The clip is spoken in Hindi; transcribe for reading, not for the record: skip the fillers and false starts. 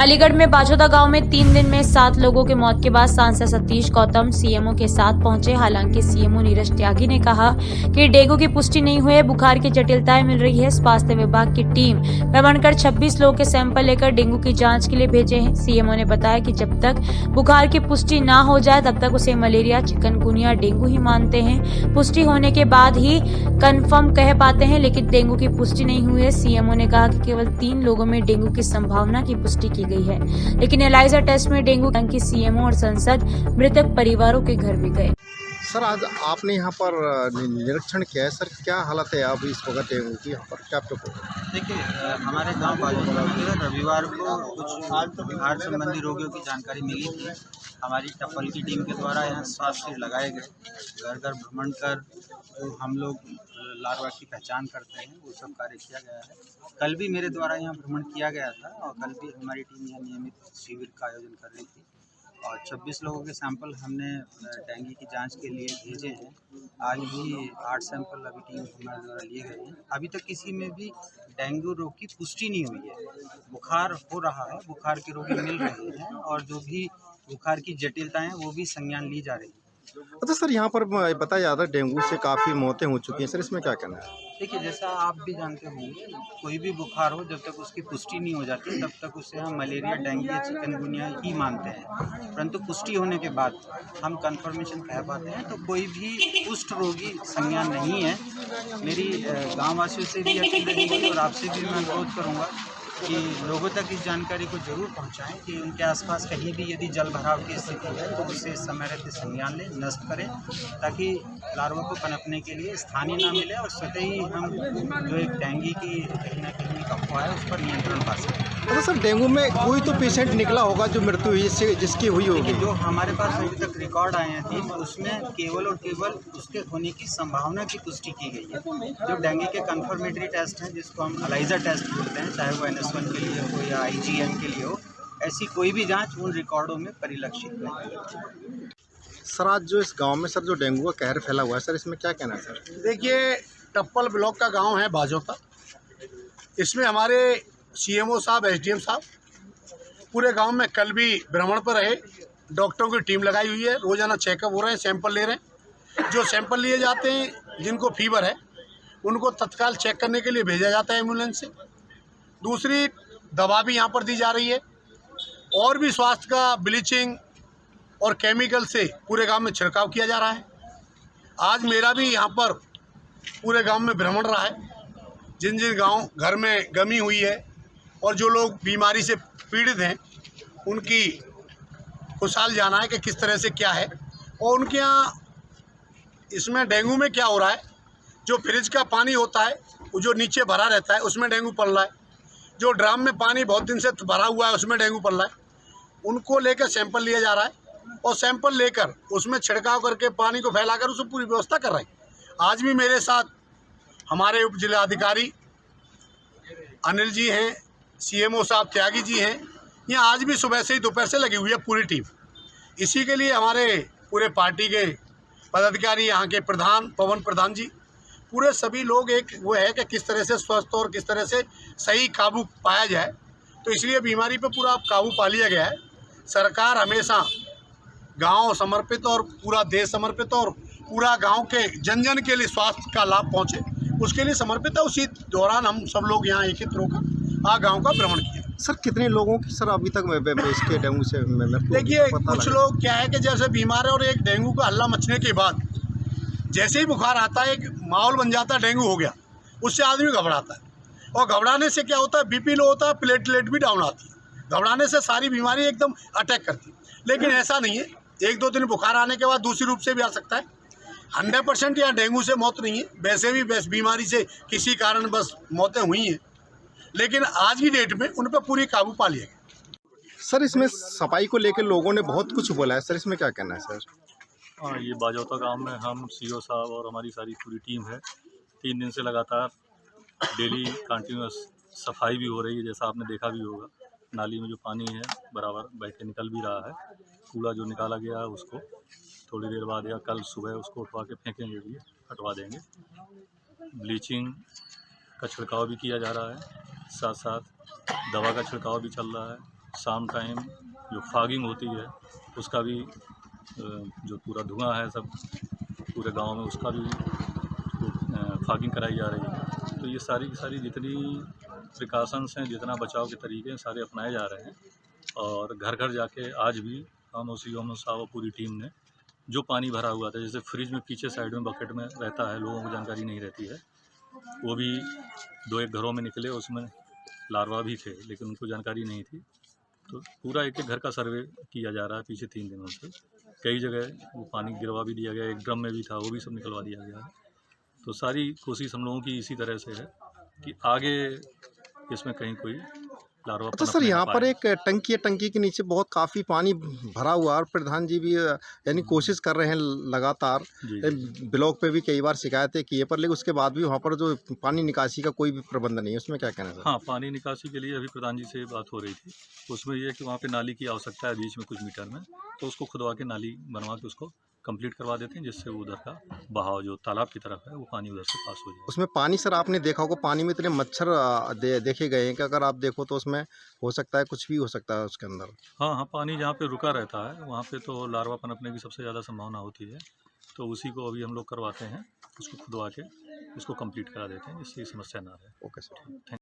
अलीगढ़ में बाजोदा गांव में 3 दिन में 7 लोगों के मौत के बाद सांसद सतीश गौतम सीएमओ के साथ पहुंचे। हालांकि सीएमओ नीरज त्यागी ने कहा कि डेंगू की पुष्टि नहीं हुई है, बुखार की जटिलताएं मिल रही है। स्वास्थ्य विभाग की टीम भ्रमण कर 26 लोगों के सैंपल लेकर डेंगू की जांच के लिए भेजे हैं। सीएमओ ने बताया कि जब तक बुखार की पुष्टि न हो जाए तब तक उसे मलेरिया, चिकनगुनिया, डेंगू ही मानते हैं। पुष्टि होने के बाद ही कंफर्म कह पाते हैं, लेकिन डेंगू की पुष्टि नहीं हुई है। सीएमओ ने कहा कि केवल 3 लोगों में डेंगू की संभावना की पुष्टि की गई है, लेकिन एलाइजा टेस्ट में डेंगू की सीएमओ और सांसद मृतक परिवारों के घर भी गए। सर, आज आपने यहाँ पर निरीक्षण किया है। सर, क्या हालत है अभी इस वक्त डेंगू की यहाँ पर, क्या आपको? देखिए, हमारे गांव बाजोदा में रविवार को कुछ बुखार संबंधी रोगियों की जानकारी मिली थी। हमारी टप्पल की टीम के द्वारा यहाँ स्वास्थ्य शिविर लगाए गए। घर घर भ्रमण कर जो हम लोग लार्वा की पहचान करते हैं वो सब कार्य किया गया है। कल भी मेरे द्वारा यहाँ भ्रमण किया गया था और कल भी हमारी टीम यहाँ नियमित शिविर का आयोजन कर रही थी और 26 लोगों के सैंपल हमने डेंगू की जांच के लिए भेजे हैं। आज भी 8 सैंपल अभी टीम हमारे द्वारा लिए गए हैं। अभी तक किसी में भी डेंगू रोग की पुष्टि नहीं हुई है। बुखार हो रहा है, बुखार के रोगी मिल रहे हैं और जो भी बुखार की जटिलताएं हैं वो भी संज्ञान ली जा रही है। अच्छा सर, यहाँ पर बताया जाता है डेंगू से काफ़ी मौतें हो चुकी हैं। सर, इसमें क्या कहना है? देखिए, जैसा आप भी जानते होंगे, कोई भी बुखार हो जब तक उसकी पुष्टि नहीं हो जाती तब तक उसे हम मलेरिया, डेंगू या चिकनगुनिया ही मानते हैं। परंतु पुष्टि होने के बाद हम कंफर्मेशन कह पाते हैं। तो कोई भी कुष्ठ रोगी संज्ञान नहीं है। मेरी गाँव वासियों से भी अपील रहेगी और आपसे भी मैं अनुरोध करूँगा कि लोगों तक इस जानकारी को जरूर पहुंचाएं कि उनके आसपास कहीं भी यदि जल भराव की स्थिति है तो उससे समय रहते संज्ञान लें, नष्ट करें, ताकि लार्वा को पनपने के लिए स्थानीय ना मिले और स्वतः ही हम जो एक डेंगू की कहीं ना कहीं अफवाह है उस पर नियंत्रण पा सकें। अच्छा सर, डेंगू में कोई तो पेशेंट निकला होगा जो मृत्यु हुई जिसकी हुई होगी? जो हमारे पास अभी तक रिकॉर्ड आए हैं टीम, उसमें केवल और केवल उसके होने की संभावना की पुष्टि की गई है। जो डेंगू के कंफर्मेटरी टेस्ट हैं जिसको हम एलाइजा टेस्ट बोलते हैं, चाहे वो NS1 के लिए हो या IgM के लिए हो, ऐसी कोई भी जांच उन रिकॉर्डों में परिलक्षित नहीं है। सर, आज जो इस गांव में सर जो डेंगू का कहर फैला हुआ है, सर इसमें क्या कहना है सर? देखिए, टप्पल ब्लॉक का गांव है बाजोदा। इसमें हमारे CMO साहब, SDM साहब पूरे गांव में कल भी भ्रमण पर रहे। डॉक्टरों की टीम लगाई हुई है, रोजाना चेकअप हो रहे हैं, सैंपल ले रहे हैं। जो सैंपल लिए जाते हैं जिनको फीवर है उनको तत्काल चेक करने के लिए भेजा जाता है एम्बुलेंस से। दूसरी दवा भी यहाँ पर दी जा रही है और भी स्वास्थ्य का ब्लीचिंग और केमिकल से पूरे गांव में छिड़काव किया जा रहा है। आज मेरा भी यहाँ पर पूरे गांव में भ्रमण रहा है। जिन जिन गांव घर में गमी हुई है और जो लोग बीमारी से पीड़ित हैं उनकी खुशहाल जाना है कि किस तरह से क्या है और उनके यहाँ इसमें डेंगू में क्या हो रहा है। जो फ्रिज का पानी होता है वो जो नीचे भरा रहता है उसमें डेंगू पल रहा है। जो ड्राम में पानी बहुत दिन से भरा हुआ है उसमें डेंगू पल रहा है। उनको लेकर सैंपल लिया जा रहा है और सैंपल लेकर उसमें छिड़काव करके पानी को फैलाकर उसमें पूरी व्यवस्था कर रहे हैं। आज भी मेरे साथ हमारे उप जिलाधिकारी अनिल जी हैं, CMO साहब त्यागी जी हैं। यहाँ आज भी सुबह से ही दोपहर से लगी हुई है पूरी टीम। इसी के लिए हमारे पूरे पार्टी के पदाधिकारी, यहाँ के प्रधान पवन प्रधान जी, पूरे सभी लोग एक वो है कि किस तरह से स्वस्थ और किस तरह से सही काबू पाया जाए। तो इसलिए बीमारी पे पूरा काबू पा लिया गया है। सरकार हमेशा गांव समर्पित और पूरा देश समर्पित और पूरा गांव के जन जन के लिए स्वास्थ्य का लाभ पहुंचे उसके लिए समर्पित है। उसी दौरान हम सब लोग यहाँ एकत्रित होकर गांव का भ्रमण किया। सर, कितने लोगों की सर अभी तक इसके डेंगू से मृत्यु? देखिए, कुछ लोग क्या है कि जैसे बीमार है और एक डेंगू का हल्ला मचने के बाद जैसे ही बुखार आता है एक माहौल बन जाता है, डेंगू हो गया, उससे आदमी घबराता है और घबराने से क्या होता है, BP लो होता है, प्लेटलेट भी डाउन आती है। घबराने से सारी बीमारी एकदम अटैक करती है। लेकिन ऐसा नहीं है, 1-2 दिन बुखार आने के बाद दूसरी रूप से भी आ सकता है। 100% या डेंगू से मौत नहीं है। वैसे भी बीमारी से किसी कारण बस मौतें हुई हैं, लेकिन आज की डेट में उन पर पूरी काबू पा लिया गया। सर, इसमें सफाई को लेकर लोगों ने बहुत कुछ बोला है। सर, इसमें क्या कहना है सर? हाँ, ये बाजोता गांव में हम CO साहब और हमारी सारी पूरी टीम है। 3 दिन से लगातार डेली कंटिन्यूस सफाई भी हो रही है। जैसा आपने देखा भी होगा, नाली में जो पानी है बराबर बैठ के निकल भी रहा है। कूड़ा जो निकाला गया है उसको थोड़ी देर बाद या कल सुबह उसको उठवा के फेंकेंगे, भी हटवा देंगे। ब्लीचिंग का छिड़काव भी किया जा रहा है, साथ साथ दवा का छिड़काव भी चल रहा है। शाम टाइम जो फॉगिंग होती है उसका भी जो पूरा धुआं है सब पूरे गांव में उसका भी फॉगिंग कराई जा रही है। तो ये सारी की सारी जितनी प्रिकॉशंस हैं, जितना बचाव के तरीके हैं, सारे अपनाए जा रहे हैं। और घर घर जाके आज भी हम उसी साहब और पूरी टीम ने जो पानी भरा हुआ था, जैसे फ्रिज में पीछे साइड में बकेट में रहता है, लोगों को जानकारी नहीं रहती है, वो भी 2-1 घरों में निकले, उसमें लार्वा भी थे लेकिन उनको जानकारी नहीं थी। तो पूरा एक घर का सर्वे किया जा रहा है पिछले 3 दिनों से। कई जगह वो पानी गिरवा भी दिया गया, एक ड्रम में भी था वो भी सब निकलवा दिया गया है। तो सारी कोशिश हम लोगों की इसी तरह से है कि आगे इसमें कहीं कोई लार्वा अच्छा सर, यहाँ पर एक टंकी है, टंकी के नीचे बहुत काफ़ी पानी भरा हुआ है और प्रधान जी भी यानी कोशिश कर रहे हैं लगातार। ब्लॉक पे भी कई बार शिकायतें की है, पर लेकिन उसके बाद भी वहाँ पर जो पानी निकासी का कोई भी प्रबंध नहीं है, उसमें क्या कहना है सर? हाँ, पानी निकासी के लिए अभी प्रधान जी से बात हो रही थी। उसमें ये है कि वहाँ पे नाली की आवश्यकता है बीच में कुछ मीटर में, तो उसको खुदवा के नाली बनवा के उसको कंप्लीट करवा देते हैं, जिससे उधर का बहाव जो तालाब की तरफ है वो पानी उधर से पास हो जाए। उसमें पानी सर आपने देखा होगा, पानी में इतने मच्छर देखे गए हैं कि अगर आप देखो तो उसमें हो सकता है कुछ भी हो सकता है उसके अंदर। हाँ हाँ, पानी जहाँ पे रुका रहता है वहाँ पे तो लार्वा पनपने की सबसे ज़्यादा संभावना होती है। तो उसी को अभी हम लोग करवाते हैं, उसको खुदवा के उसको कंप्लीट करा देते हैं, जिससे समस्या ना रहे। Okay sir.